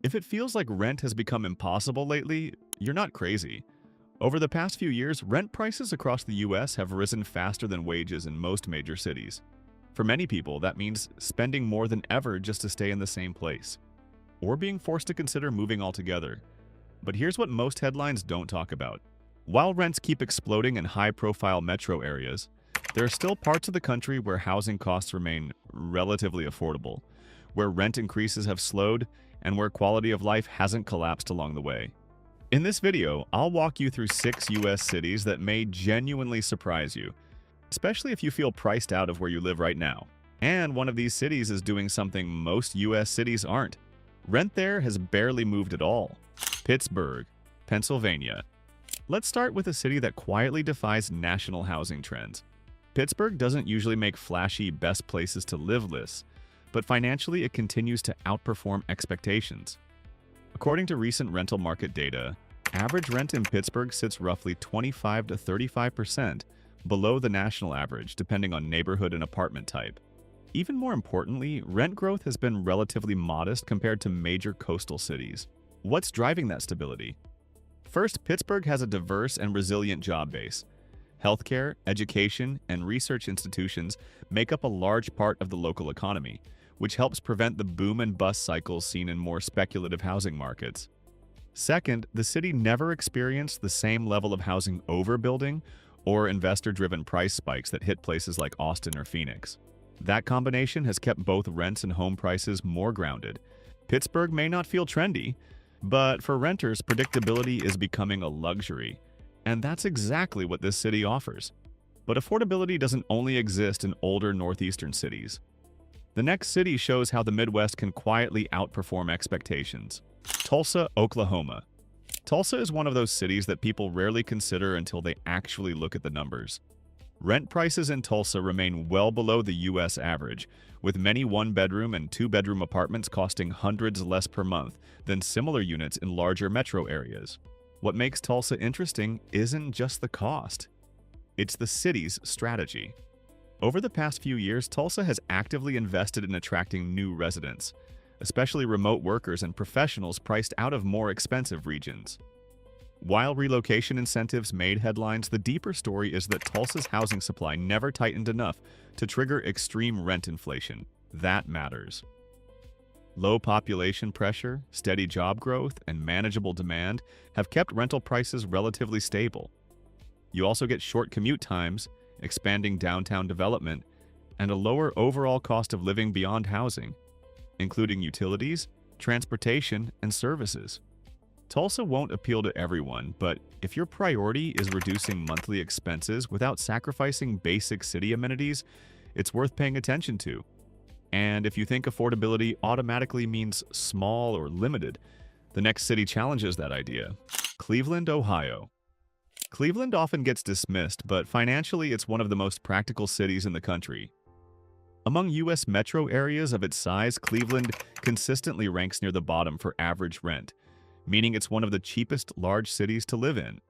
If it feels like rent has become impossible lately, you're not crazy. Over the past few years, rent prices across the US have risen faster than wages in most major cities. For many people, that means spending more than ever just to stay in the same place, or being forced to consider moving altogether. But here's what most headlines don't talk about. While rents keep exploding in high-profile metro areas, there are still parts of the country where housing costs remain relatively affordable, where rent increases have slowed, and where quality of life hasn't collapsed along the way. In this video, I'll walk you through 6 US cities that may genuinely surprise you, especially if you feel priced out of where you live right now. And one of these cities is doing something most US cities aren't. Rent there has barely moved at all. Pittsburgh, Pennsylvania. Let's start with a city that quietly defies national housing trends. Pittsburgh doesn't usually make flashy best places to live lists, but financially it continues to outperform expectations. According to recent rental market data, average rent in Pittsburgh sits roughly 25 to 35% below the national average, depending on neighborhood and apartment type. Even more importantly, rent growth has been relatively modest compared to major coastal cities. What's driving that stability? First, Pittsburgh has a diverse and resilient job base. Healthcare, education, and research institutions make up a large part of the local economy, which helps prevent the boom and bust cycles seen in more speculative housing markets. Second, the city never experienced the same level of housing overbuilding or investor-driven price spikes that hit places like Austin or Phoenix. That combination has kept both rents and home prices more grounded. Pittsburgh may not feel trendy, but for renters, predictability is becoming a luxury, and that's exactly what this city offers. But affordability doesn't only exist in older northeastern cities. The next city shows how the Midwest can quietly outperform expectations. Tulsa, Oklahoma. Tulsa is one of those cities that people rarely consider until they actually look at the numbers. Rent prices in Tulsa remain well below the US average, with many one-bedroom and two-bedroom apartments costing hundreds less per month than similar units in larger metro areas. What makes Tulsa interesting isn't just the cost. It's the city's strategy. Over the past few years, Tulsa has actively invested in attracting new residents, especially remote workers and professionals priced out of more expensive regions. While relocation incentives made headlines, the deeper story is that Tulsa's housing supply never tightened enough to trigger extreme rent inflation. That matters. Low population pressure, steady job growth, and manageable demand have kept rental prices relatively stable. You also get short commute times, expanding downtown development, and a lower overall cost of living beyond housing, including utilities, transportation, and services. Tulsa won't appeal to everyone, but if your priority is reducing monthly expenses without sacrificing basic city amenities, it's worth paying attention to. And if you think affordability automatically means small or limited, the next city challenges that idea. Cleveland, Ohio. Cleveland often gets dismissed, but financially it's one of the most practical cities in the country. Among US metro areas of its size, Cleveland consistently ranks near the bottom for average rent, meaning it's one of the cheapest large cities to live in.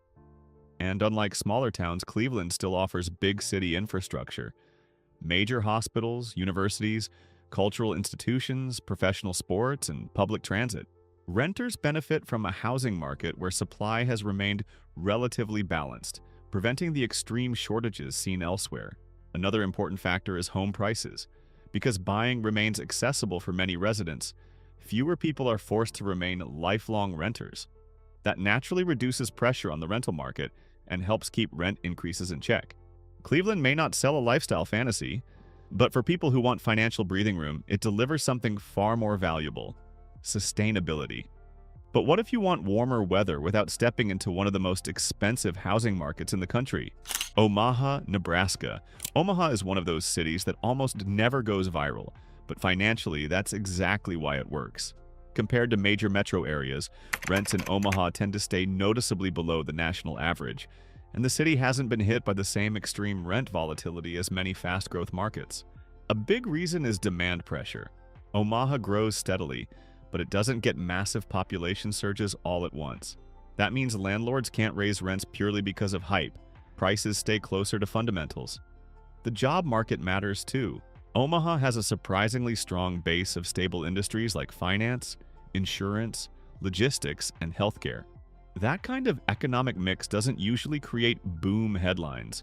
And unlike smaller towns, Cleveland still offers big city infrastructure. Major hospitals, universities, cultural institutions, professional sports, and public transit. Renters benefit from a housing market where supply has remained relatively balanced, preventing the extreme shortages seen elsewhere. Another important factor is home prices. Because buying remains accessible for many residents, fewer people are forced to remain lifelong renters. That naturally reduces pressure on the rental market and helps keep rent increases in check. Cleveland may not sell a lifestyle fantasy, but for people who want financial breathing room, it delivers something far more valuable: sustainability. But what if you want warmer weather without stepping into one of the most expensive housing markets in the country? Omaha, Nebraska. Omaha is one of those cities that almost never goes viral, but financially, that's exactly why it works. Compared to major metro areas, rents in Omaha tend to stay noticeably below the national average, and the city hasn't been hit by the same extreme rent volatility as many fast-growth markets. A big reason is demand pressure. Omaha grows steadily, but it doesn't get massive population surges all at once. That means landlords can't raise rents purely because of hype. Prices stay closer to fundamentals. The job market matters too. Omaha has a surprisingly strong base of stable industries like finance, insurance, logistics, and healthcare. That kind of economic mix doesn't usually create boom headlines,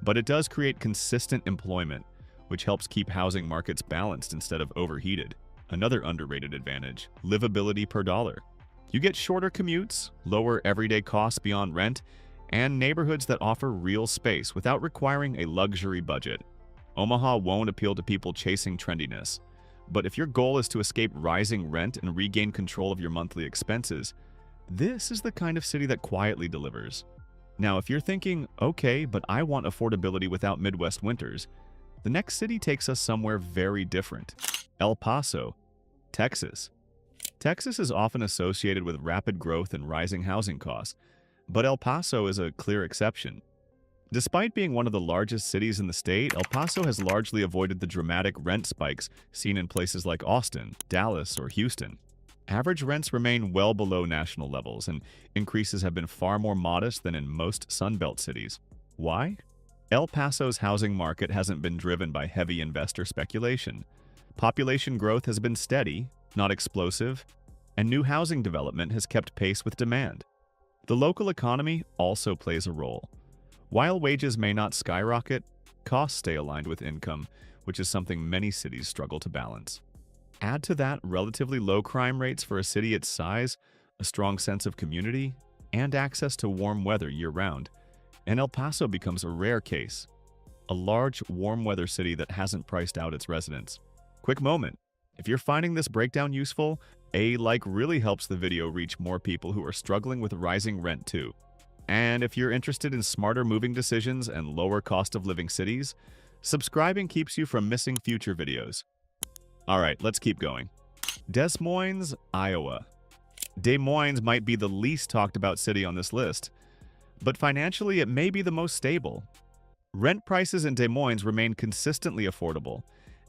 but it does create consistent employment, which helps keep housing markets balanced instead of overheated. Another underrated advantage: livability per dollar. You get shorter commutes, lower everyday costs beyond rent, and neighborhoods that offer real space without requiring a luxury budget. Omaha won't appeal to people chasing trendiness, but if your goal is to escape rising rent and regain control of your monthly expenses, this is the kind of city that quietly delivers. Now, if you're thinking, okay, but I want affordability without Midwest winters, the next city takes us somewhere very different: El Paso, Texas. Texas is often associated with rapid growth and rising housing costs, but El Paso is a clear exception. Despite being one of the largest cities in the state, El Paso has largely avoided the dramatic rent spikes seen in places like Austin, Dallas, or Houston. Average rents remain well below national levels, and increases have been far more modest than in most Sunbelt cities. Why? El Paso's housing market hasn't been driven by heavy investor speculation. Population growth has been steady, not explosive, and new housing development has kept pace with demand. The local economy also plays a role. While wages may not skyrocket, costs stay aligned with income, which is something many cities struggle to balance. Add to that relatively low crime rates for a city its size, a strong sense of community, and access to warm weather year-round, and El Paso becomes a rare case. A large, warm-weather city that hasn't priced out its residents. Quick moment. If you're finding this breakdown useful, a like really helps the video reach more people who are struggling with rising rent too. And if you're interested in smarter moving decisions and lower cost of living cities, subscribing keeps you from missing future videos. Alright, let's keep going. Des Moines, Iowa. Des Moines might be the least talked about city on this list, but financially it may be the most stable. Rent prices in Des Moines remain consistently affordable,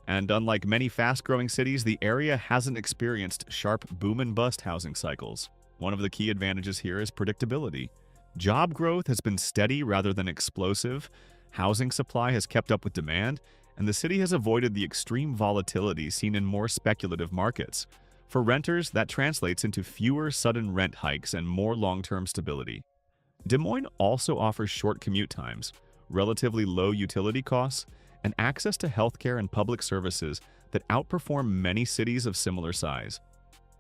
and unlike many fast-growing cities, the area hasn't experienced sharp boom-and-bust housing cycles. One of the key advantages here is predictability. Job growth has been steady rather than explosive, housing supply has kept up with demand, and the city has avoided the extreme volatility seen in more speculative markets. For renters, that translates into fewer sudden rent hikes and more long-term stability. Des Moines also offers short commute times, relatively low utility costs, and access to healthcare and public services that outperform many cities of similar size.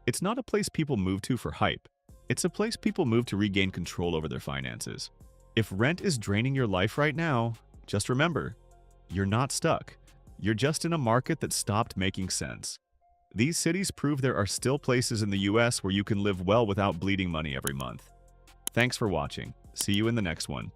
It's not a place people move to for hype. It's a place people move to regain control over their finances. If rent is draining your life right now, just remember, you're not stuck. You're just in a market that stopped making sense. These cities prove there are still places in the US where you can live well without bleeding money every month. Thanks for watching. See you in the next one.